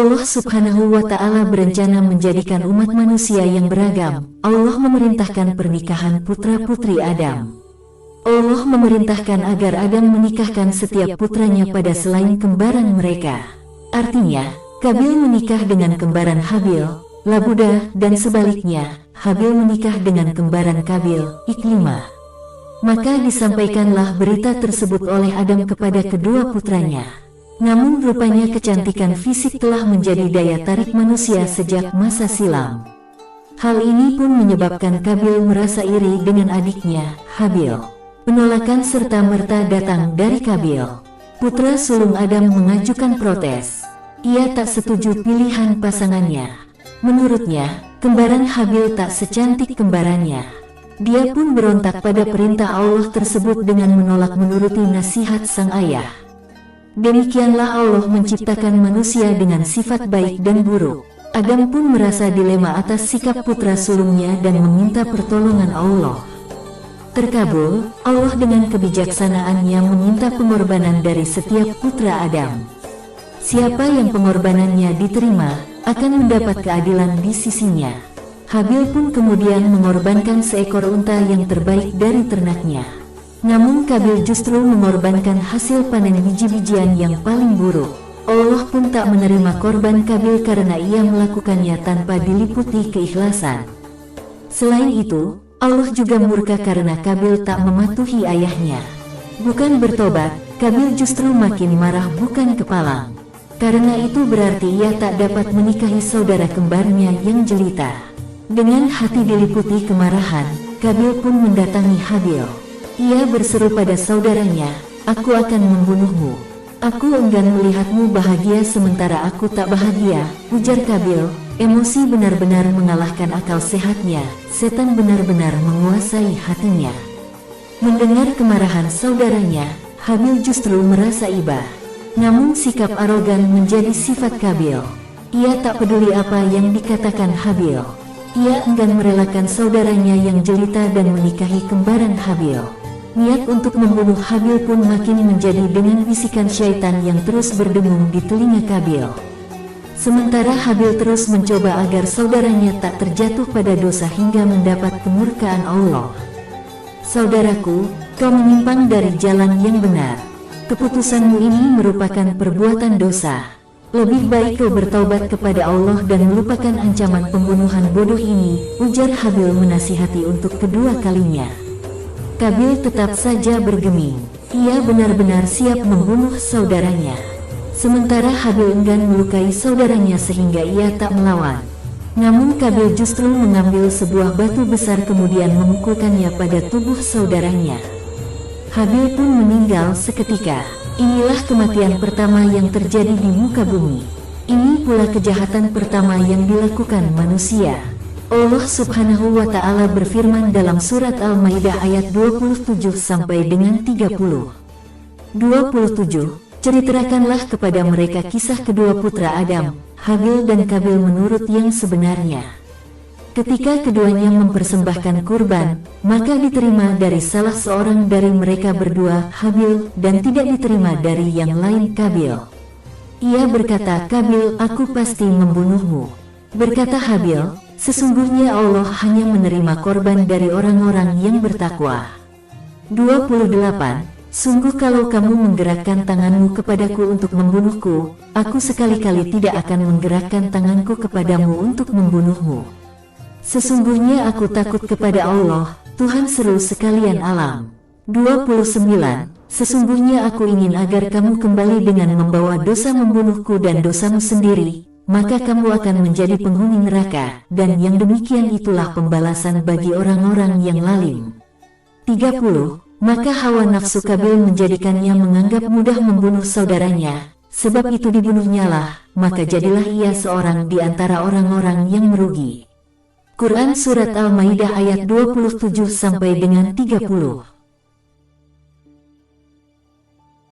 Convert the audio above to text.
Allah Subhanahu wa Ta'ala berencana menjadikan umat manusia yang beragam. Allah memerintahkan pernikahan putra-putri Adam. Allah memerintahkan agar Adam menikahkan setiap putranya pada selain kembaran mereka. Artinya, Kabil menikah dengan kembaran Habil, Labuda, dan sebaliknya, Habil menikah dengan kembaran Kabil, Iklimah. Maka disampaikanlah berita tersebut oleh Adam kepada kedua putranya. Namun rupanya kecantikan fisik telah menjadi daya tarik manusia sejak masa silam. Hal ini pun menyebabkan Kabil merasa iri dengan adiknya, Habil. Penolakan serta-merta datang dari Kabil. Putra sulung Adam mengajukan protes. Ia tak setuju pilihan pasangannya. Menurutnya, kembaran Habil tak secantik kembarannya. Dia pun berontak pada perintah Allah tersebut dengan menolak menuruti nasihat sang ayah. Demikianlah Allah menciptakan manusia dengan sifat baik dan buruk. Adam pun merasa dilema atas sikap putra sulungnya dan meminta pertolongan Allah. Terkabul, Allah dengan kebijaksanaannya meminta pengorbanan dari setiap putra Adam. Siapa yang pengorbanannya diterima, akan mendapat keadilan di sisinya. Habil pun kemudian mengorbankan seekor unta yang terbaik dari ternaknya. Namun Kabil justru mengorbankan hasil panen biji-bijian yang paling buruk. Allah pun tak menerima korban Kabil karena ia melakukannya tanpa diliputi keikhlasan. Selain itu, Allah juga murka karena Kabil tak mematuhi ayahnya. Bukan bertobat, Kabil justru makin marah bukan kepalang. Karena itu berarti ia tak dapat menikahi saudara kembarnya yang jelita. Dengan hati diliputi kemarahan, Kabil pun mendatangi Habil. Ia berseru pada saudaranya, "Aku akan membunuhmu. Aku enggan melihatmu bahagia sementara aku tak bahagia," ujar Kabil. Emosi benar-benar mengalahkan akal sehatnya, setan benar-benar menguasai hatinya. Mendengar kemarahan saudaranya, Habil justru merasa iba. Namun sikap arogan menjadi sifat Kabil. Ia tak peduli apa yang dikatakan Habil. Ia enggan merelakan saudaranya yang jelita dan menikahi kembaran Habil. Niat untuk membunuh Habil pun makin menjadi dengan bisikan syaitan yang terus berdengung di telinga Kabil. Sementara Habil terus mencoba agar saudaranya tak terjatuh pada dosa hingga mendapat kemurkaan Allah. "Saudaraku, kau menyimpang dari jalan yang benar. Keputusanmu ini merupakan perbuatan dosa. Lebih baik kau bertaubat kepada Allah dan melupakan ancaman pembunuhan bodoh ini," ujar Habil menasihati untuk kedua kalinya. Kabil tetap saja bergeming. Ia benar-benar siap membunuh saudaranya. Sementara Habil enggan melukai saudaranya sehingga ia tak melawan. Namun Kabil justru mengambil sebuah batu besar kemudian memukulkannya pada tubuh saudaranya. Habil pun meninggal seketika. Inilah kematian pertama yang terjadi di muka bumi. Ini pula kejahatan pertama yang dilakukan manusia. Allah Subhanahu wa Ta'ala berfirman dalam surat Al-Maidah ayat 27 sampai dengan 30. 27. Ceritakanlah kepada mereka kisah kedua putra Adam, Habil dan Kabil menurut yang sebenarnya. Ketika keduanya mempersembahkan kurban, maka diterima dari salah seorang dari mereka berdua, Habil, dan tidak diterima dari yang lain, Kabil. Ia berkata, "Kabil, aku pasti membunuhmu." Berkata Habil, "Sesungguhnya Allah hanya menerima korban dari orang-orang yang bertakwa." 28. Sungguh kalau kamu menggerakkan tanganmu kepadaku untuk membunuhku, aku sekali-kali tidak akan menggerakkan tanganku kepadamu untuk membunuhmu. Sesungguhnya aku takut kepada Allah, Tuhan seru sekalian alam. 29. Sesungguhnya aku ingin agar kamu kembali dengan membawa dosa membunuhku dan dosamu sendiri, maka kamu akan menjadi penghuni neraka, dan yang demikian itulah pembalasan bagi orang-orang yang lalim. 30. Maka hawa nafsu Kabil menjadikannya menganggap mudah membunuh saudaranya, sebab itu dibunuhnya lah, maka jadilah ia seorang di antara orang-orang yang merugi. Quran Surat Al-Maidah ayat 27 sampai dengan 30.